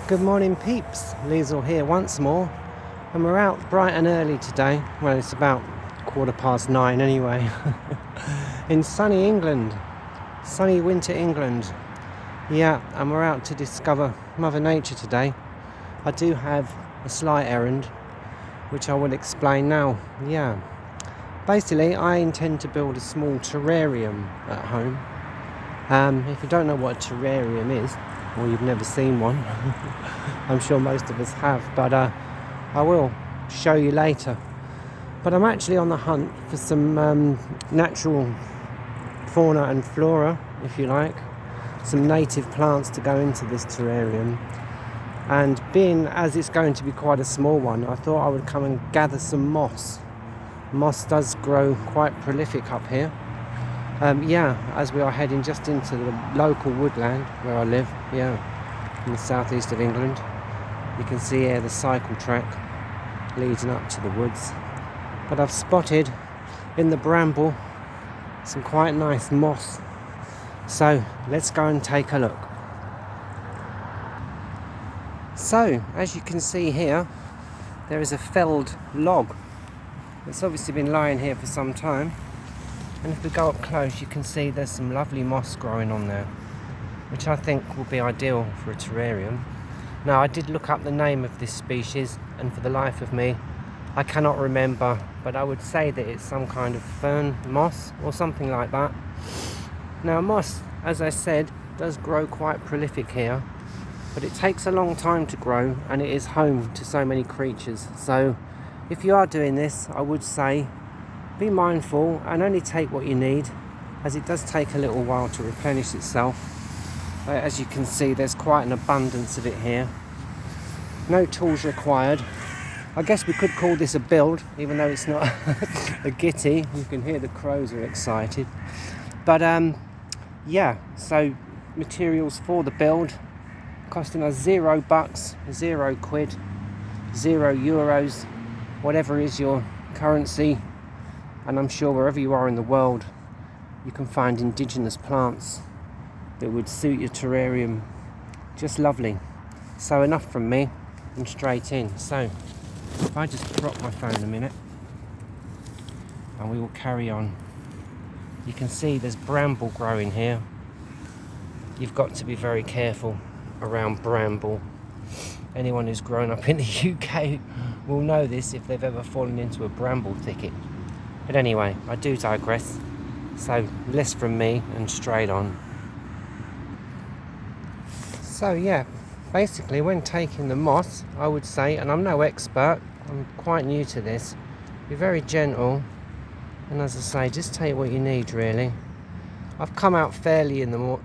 Good morning peeps, Liesl here once more, and we're out bright and early today. Well, it's about 9:15 anyway. In sunny England, sunny winter England. Yeah, and we're out to discover Mother Nature today. I do have a slight errand, which I will explain now. Yeah, basically I intend to build a small terrarium at home. If you don't know what a terrarium is, or you've never seen one, I'm sure most of us have, but I will show you later. But I'm actually on the hunt for some natural fauna and flora, if you like, some native plants to go into this terrarium. And being as it's going to be quite a small one, I thought I would come and gather some moss. Moss does grow quite prolific up here. As we are heading just into the local woodland where I live, in the southeast of England. You can see here the cycle track leading up to the woods. But I've spotted in the bramble some quite nice moss. So let's go and take a look. So, as you can see here, there is a felled log. It's obviously been lying here for some time. And if we go up close, you can see there's some lovely moss growing on there, which I think will be ideal for a terrarium. Now, I did look up the name of this species, and for the life of me, I cannot remember, but I would say that it's some kind of fern moss or something like that. Now, moss, as I said, does grow quite prolific here, but it takes a long time to grow, and it is home to so many creatures. So, if you are doing this, I would say be mindful and only take what you need, as it does take a little while to replenish itself. As you can see, there's quite an abundance of it here. No tools required. I guess we could call this a build, even though it's not a gitty. You can hear the crows are excited. But so materials for the build costing us £0, £0, €0, whatever is your currency. And I'm sure wherever you are in the world, you can find indigenous plants that would suit your terrarium just lovely. So enough from me, and straight in. So if I just drop my phone a minute, and we will carry on. You can see there's bramble growing here. You've got to be very careful around bramble. Anyone who's grown up in the UK will know this if they've ever fallen into a bramble thicket. But anyway, I do digress. So less from me and straight on. So basically when taking the moss, I would say, and I'm no expert, I'm quite new to this, be very gentle, and as I say, just take what you need really. I've come out fairly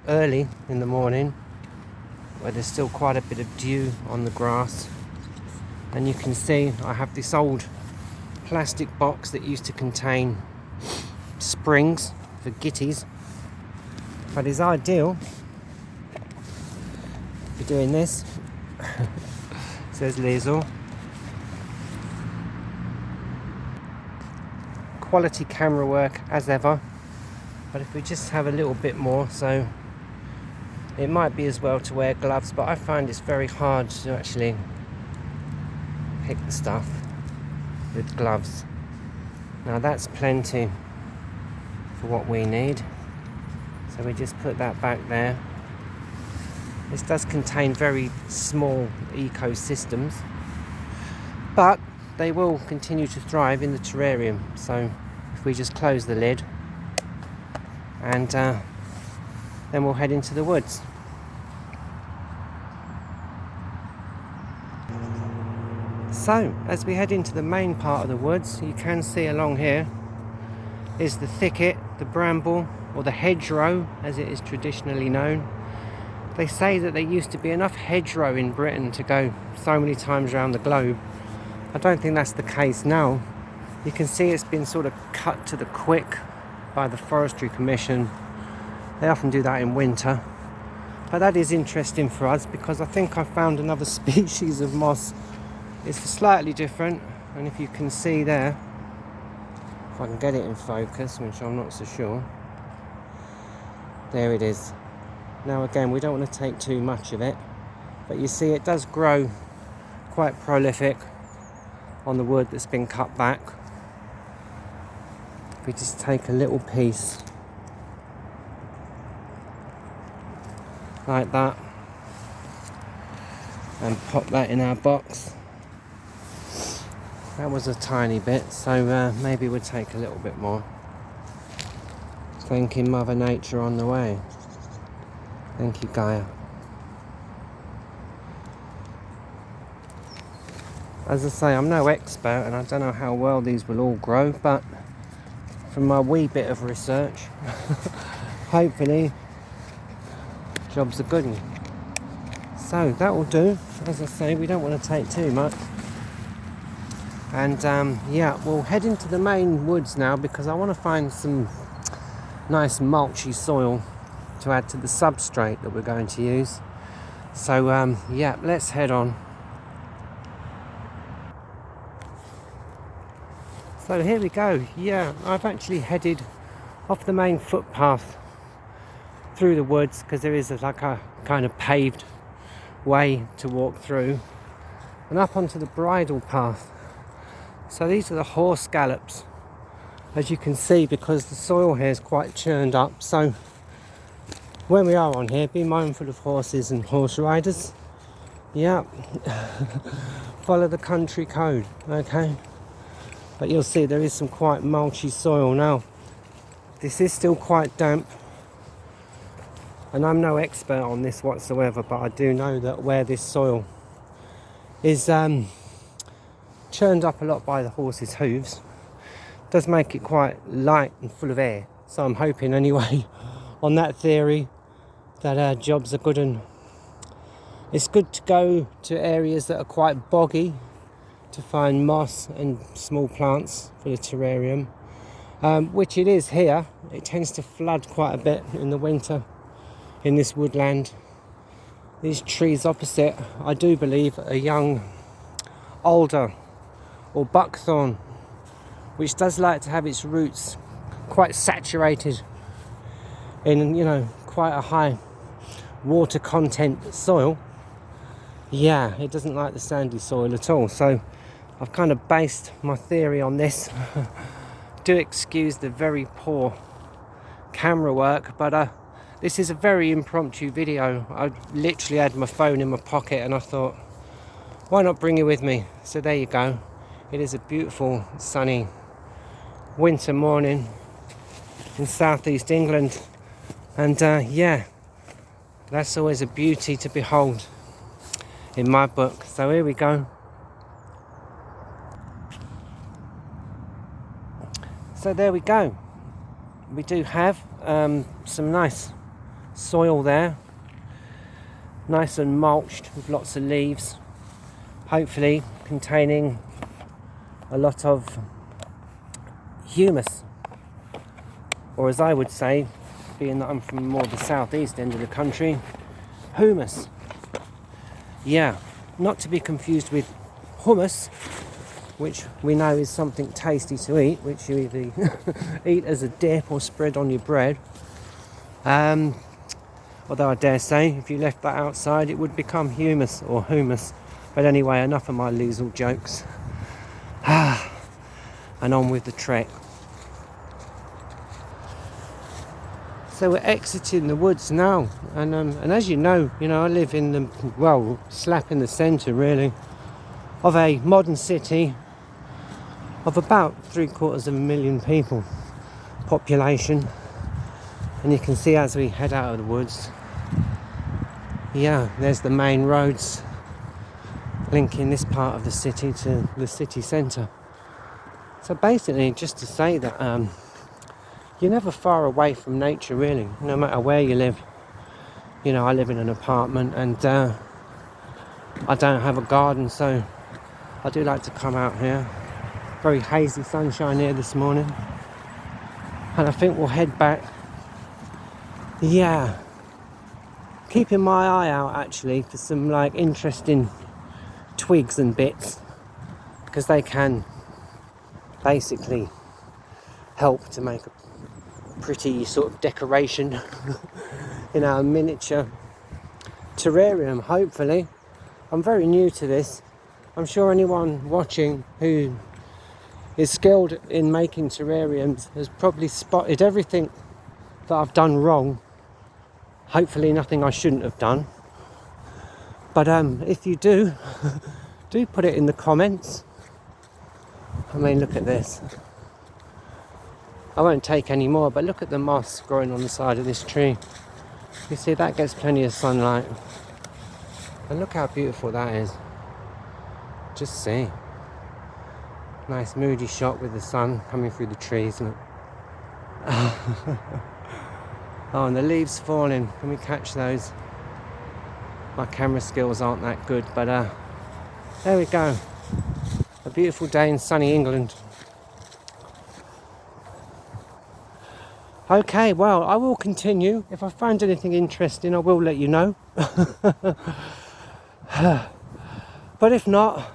early in the morning, where there's still quite a bit of dew on the grass, and you can see I have this old plastic box that used to contain springs for gitties, but is ideal for doing this. Says Liesl. Quality camera work as ever, but if we just have a little bit more, so it might be as well to wear gloves, but I find it's very hard to actually pick the stuff with gloves. Now that's plenty for what we need, so we just put that back there. This does contain very small ecosystems, but they will continue to thrive in the terrarium. So if we just close the lid, and then we'll head into the woods. So, as we head into the main part of the woods, you can see along here is the thicket, the bramble, or the hedgerow as it is traditionally known. They say that there used to be enough hedgerow in Britain to go so many times around the globe. I don't think that's the case now. You can see it's been sort of cut to the quick by the Forestry Commission. They often do that in winter. But that is interesting for us, because I think I found another species of moss. It's slightly different, and if you can see there, if I can get it in focus, which I'm not so sure, there it is. Now again, we don't want to take too much of it, But you see, it does grow quite prolific on the wood that's been cut back. If we just take a little piece like that and pop that in our box. That was a tiny bit, so maybe we'll take a little bit more. Thanking Mother Nature on the way. Thank you, Gaia. As I say, I'm no expert and I don't know how well these will all grow, but from my wee bit of research, hopefully, job's a good one. So that will do. As I say, we don't want to take too much. And yeah, we'll head into the main woods now because I want to find some nice mulchy soil to add to the substrate that we're going to use. So yeah, let's head on. So here we go. Yeah, I've actually headed off the main footpath through the woods because there is like a kind of paved way to walk through, and up onto the bridle path. So these are the horse gallops, as you can see, because the soil here is quite churned up. So when we are on here, be mindful of horses and horse riders. Yeah, follow the country code, okay? But you'll see there is some quite mulchy soil now. This is still quite damp, and I'm no expert on this whatsoever, but I do know that where this soil is churned up a lot by the horse's hooves, does make it quite light and full of air. So I'm hoping anyway, on that theory, that jobs are good, and it's good to go to areas that are quite boggy to find moss and small plants for the terrarium, which it is here. It tends to flood quite a bit in the winter in this woodland. These trees opposite, I do believe, a young alder or buckthorn, which does like to have its roots quite saturated in, you know, quite a high water content soil. Yeah, it doesn't like the sandy soil at all. So I've kind of based my theory on this. Do excuse the very poor camera work, but this is a very impromptu video. I literally had my phone in my pocket and I thought, why not bring it with me? So there you go. It is a beautiful sunny winter morning in southeast England, and yeah, that's always a beauty to behold in my book. So here we go. So there we go. We do have some nice soil there, nice and mulched with lots of leaves, hopefully containing a lot of humus, or as I would say, being that I'm from more the southeast end of the country, humus. Yeah, not to be confused with hummus, which we know is something tasty to eat, which you either eat as a dip or spread on your bread. Although I dare say if you left that outside it would become humus or hummus. But anyway, enough of my Liesl jokes. And on with the trek. So we're exiting the woods now, and as you know, I live in the, well, slap in the centre really of a modern city of about 750,000 people population, and you can see as we head out of the woods, yeah, there's the main roads linking this part of the city to the city centre. So basically, just to say that you're never far away from nature really, no matter where you live. I live in an apartment and I don't have a garden, so I do like to come out here. Very hazy sunshine here this morning, and I think we'll head back. Yeah, keeping my eye out actually for some like interesting twigs and bits, because they can basically help to make a pretty sort of decoration in our miniature terrarium, hopefully. I'm very new to this. I'm sure anyone watching who is skilled in making terrariums has probably spotted everything that I've done wrong. Hopefully nothing I shouldn't have done. But if you do, do put it in the comments. I mean, look at this. I won't take any more, but look at the moss growing on the side of this tree. You see, that gets plenty of sunlight. And look how beautiful that is. Just see. Nice moody shot with the sun coming through the trees. Look. Oh, and the leaves falling. Can we catch those? My camera skills aren't that good, but there we go. A beautiful day in sunny England. Okay, well, I will continue. If I find anything interesting, I will let you know. But if not,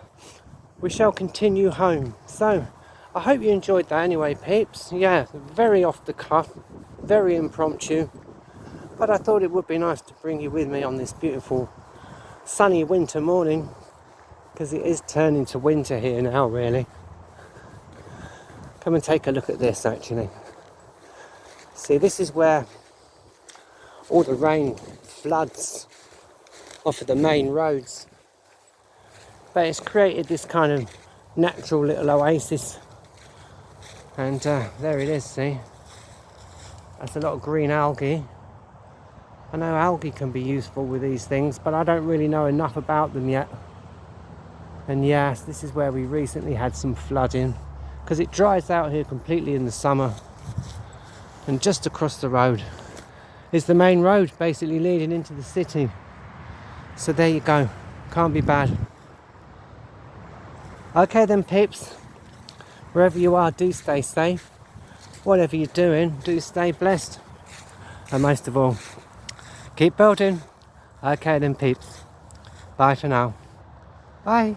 we shall continue home. So, I hope you enjoyed that anyway, peeps. Yeah, very off the cuff, very impromptu. But I thought it would be nice to bring you with me on this beautiful sunny winter morning, because it is turning to winter here now, really. Come and take a look at this, actually. See, this is where all the rain floods off of the main roads. But it's created this kind of natural little oasis. And there it is, see? That's a lot of green algae. I know algae can be useful with these things, but I don't really know enough about them yet. And yes, this is where we recently had some flooding, because it dries out here completely in the summer. And just across the road is the main road, basically leading into the city. So there you go. Can't be bad. Okay then, peeps. Wherever you are, do stay safe. Whatever you're doing, do stay blessed. And most of all, keep building. Okay then, peeps. Bye for now. Bye.